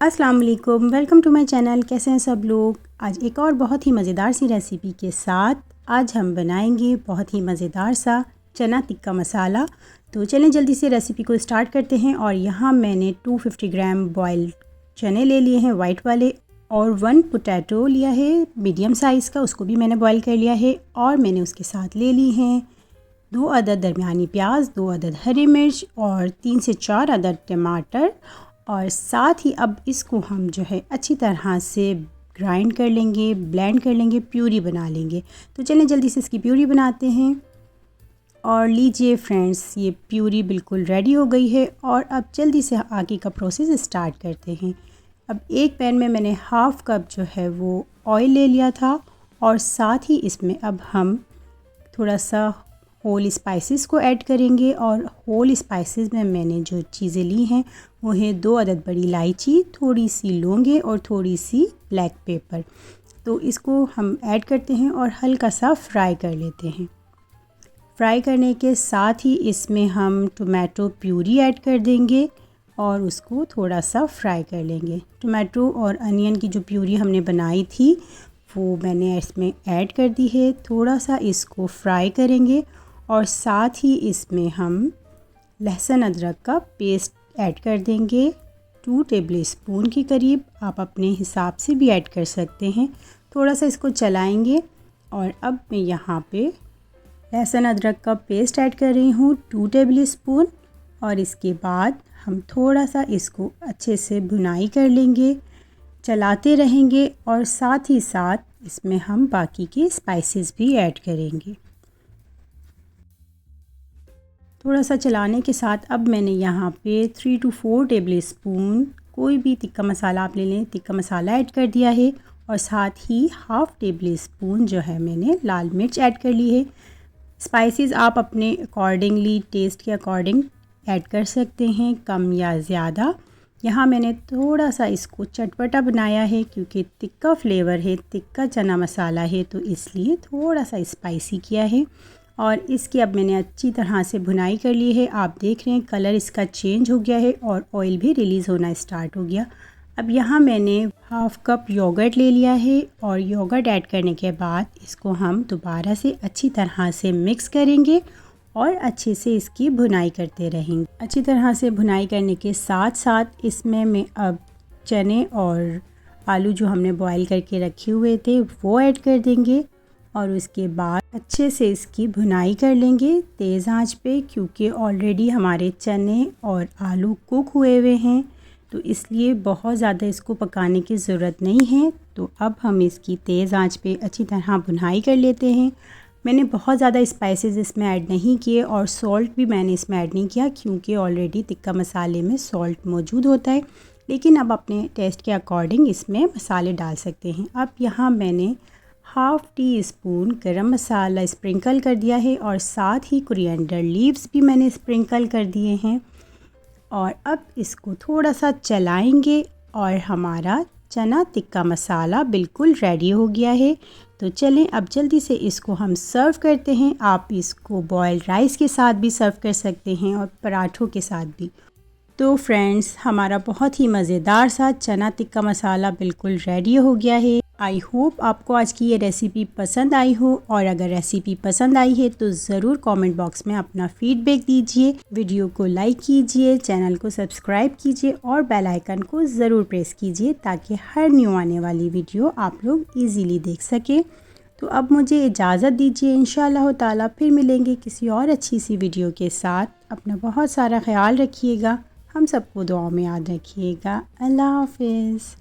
अस्सलाम वालेकुम, welcome to my channel. कैसे हैं सब लोग। आज एक और बहुत ही मज़ेदार सी रेसिपी के साथ आज हम बनाएंगे बहुत ही मज़ेदार सा चना टिक्का मसाला। तो चलें जल्दी से रेसिपी को स्टार्ट करते हैं। और यहाँ मैंने 250 ग्राम बॉइल्ड चने ले लिए हैं वाइट वाले, और 1 पोटैटो लिया है मीडियम साइज़ का, उसको भी मैंने बॉईल कर लिया है। और मैंने उसके साथ ले ली हैं 2 अदद दरमियानी प्याज, 2 अदद हरी मिर्च और 3 से 4 अदद टमाटर। और साथ ही अब इसको हम जो है अच्छी तरह से ग्राइंड कर लेंगे, ब्लेंड कर लेंगे, प्यूरी बना लेंगे। तो चलें जल्दी से इसकी प्यूरी बनाते हैं। और लीजिए फ्रेंड्स, ये प्यूरी बिल्कुल रेडी हो गई है। और अब जल्दी से आगे का प्रोसेस स्टार्ट करते हैं। अब एक पैन में मैंने हाफ़ कप जो है वो ऑयल ले लिया था, और साथ ही इसमें अब हम थोड़ा सा होल स्पाइसेस को ऐड करेंगे। और होल स्पाइसेस में मैंने जो चीज़ें ली हैं वो है 2 अदद बड़ी इलायची, थोड़ी सी लौंगे और थोड़ी सी ब्लैक पेपर। तो इसको हम ऐड करते हैं और हल्का सा फ्राई कर लेते हैं। फ्राई करने के साथ ही इसमें हम टोमेटो प्यूरी ऐड कर देंगे और उसको थोड़ा सा फ्राई कर लेंगे। टोमेटो और अनियन की जो प्यूरी हमने बनाई थी वो मैंने इसमें ऐड कर दी है। थोड़ा सा इसको फ्राई करेंगे और साथ ही इसमें हम लहसुन अदरक का पेस्ट ऐड कर देंगे 2 टेबल स्पून के करीब। आप अपने हिसाब से भी ऐड कर सकते हैं। थोड़ा सा इसको चलाएंगे। और अब मैं यहाँ पे लहसुन अदरक का पेस्ट ऐड कर रही हूँ 2 टेबल स्पून। और इसके बाद हम थोड़ा सा इसको अच्छे से भुनाई कर लेंगे, चलाते रहेंगे। और साथ ही साथ इसमें हम बाकी के स्पाइसेस भी ऐड करेंगे। थोड़ा सा चलाने के साथ अब मैंने यहाँ पे 3 to 4 टेबल स्पून कोई भी तिक्का मसाला आप ले लें, तिक्का मसाला ऐड कर दिया है। और साथ ही हाफ़ टेबल स्पून जो है मैंने लाल मिर्च ऐड कर ली है। स्पाइसेस आप अपने अकॉर्डिंगली, टेस्ट के अकॉर्डिंग ऐड कर सकते हैं, कम या ज़्यादा। यहाँ मैंने थोड़ा सा इसको चटपटा बनाया है क्योंकि तिक्का फ्लेवर है, तिक्का चना मसाला है, तो इसलिए थोड़ा सा स्पाइसी किया है। और इसकी अब मैंने अच्छी तरह से भुनाई कर ली है। आप देख रहे हैं कलर इसका चेंज हो गया है और ऑयल भी रिलीज़ होना स्टार्ट हो गया। अब यहाँ मैंने हाफ़ कप योगर्ट ले लिया है, और योगर्ट ऐड करने के बाद इसको हम दोबारा से अच्छी तरह से मिक्स करेंगे और अच्छे से इसकी भुनाई करते रहेंगे। अच्छी तरह से भुनाई करने के साथ साथ इसमें मैं अब चने और आलू जो हमने बॉईल करके रखे हुए थे वो ऐड कर देंगे। और उसके बाद अच्छे से इसकी भुनाई कर लेंगे तेज़ आंच पे, क्योंकि ऑलरेडी हमारे चने और आलू कुक हुए हुए हैं, तो इसलिए बहुत ज़्यादा इसको पकाने की ज़रूरत नहीं है। तो अब हम इसकी तेज़ आंच पे अच्छी तरह भुनाई कर लेते हैं। मैंने बहुत ज़्यादा स्पाइसेस इसमें ऐड नहीं किए, और सॉल्ट भी मैंने इसमें ऐड नहीं किया क्योंकि ऑलरेडी टिक्का मसाले में सॉल्ट मौजूद होता है। लेकिन अब अपने टेस्ट के अकॉर्डिंग इसमें मसाले डाल सकते हैं। अब यहाँ मैंने हाफ़ टी स्पून गरम मसाला स्प्रिंकल कर दिया है, और साथ ही कोरिएंडर लीव्स भी मैंने स्प्रिंकल कर दिए हैं। और अब इसको थोड़ा सा चलाएंगे और हमारा चना टिक्का मसाला बिल्कुल रेडी हो गया है। तो चलें अब जल्दी से इसको हम सर्व करते हैं। आप इसको बॉयल्ड राइस के साथ भी सर्व कर सकते हैं और पराठों के साथ भी। तो फ्रेंड्स, हमारा बहुत ही मज़ेदार सा चना टिक्का मसाला बिल्कुल रेडी हो गया है। आई होप आपको आज की ये रेसिपी पसंद आई हो, और अगर रेसिपी पसंद आई है तो ज़रूर कमेंट बॉक्स में अपना फीडबैक दीजिए। वीडियो को लाइक कीजिए, चैनल को सब्सक्राइब कीजिए और बेल आइकन को ज़रूर प्रेस कीजिए ताकि हर न्यू आने वाली वीडियो आप लोग ईज़िली देख सकें। तो अब मुझे इजाज़त दीजिए। इंशाअल्लाह ताला फिर मिलेंगे किसी और अच्छी सी वीडियो के साथ। अपना बहुत सारा ख्याल रखिएगा, हम सबको दुआओं में याद रखिएगा। अल्लाह हाफ़िज़।